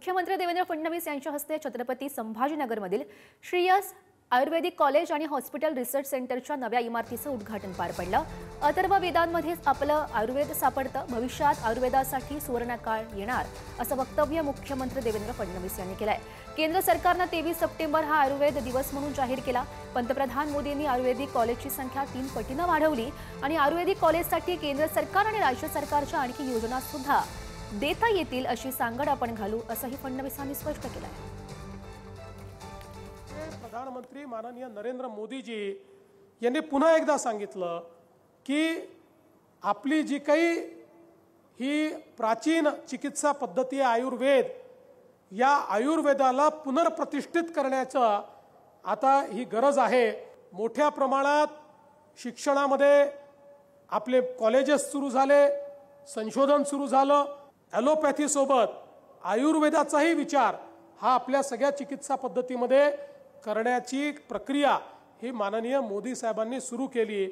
मुख्यमंत्री देवेंद्र फडणवीस यांच्या हस्ते छत्रपती संभाजीनगरमधील श्रेयस आयुर्वेदिक कॉलेज आणि हॉस्पिटल रिसर्च सेंटरच्या नव्या इमारतीचं उद्घाटन पार पडलं। अथर्व वेदांमध्येच आपलं आयुर्वेद सापडतं, भविष्यात आयुर्वेदासाठी सुवर्णकाळ येणार असं वक्तव्य मुख्यमंत्री देवेंद्र फडणवीस यांनी केलंय। केंद्र सरकारने 23 सप्टेंबर हा आयुर्वेद दिवस म्हणून जाहीर केला। पंतप्रधान मोदींनी आयुर्वेदिक कॉलेजची संख्या 3 पटीने वाढवली आणि आयुर्वेदिक कॉलेजसाठी केंद्र सरकार आणि राज्य सरकारच्या आणखी योजना सुद्धा देता येतील अशी सांगड आपण घालू असंही फडणवीसांनी स्पष्ट केलं आहे। प्रधानमंत्री माननीय नरेंद्र मोदीजी यांनी पुन्हा एकदा सांगितलं की आपली जी काही ही प्राचीन चिकित्सा पद्धती आहे आयुर्वेद, या आयुर्वेदाला पुनर्प्रतिष्ठित करण्याचं आता ही गरज आहे। मोठ्या प्रमाणात शिक्षणामध्ये आपले कॉलेजेस सुरू झाले, संशोधन सुरू झालं। ॲलोपॅथी सोबत आयुर्वेदाचाही विचार हा आपल्या सगळ्या चिकित्सा पद्धतीमध्ये करण्याची प्रक्रिया ही माननीय मोदी साहेबांनी सुरू केली।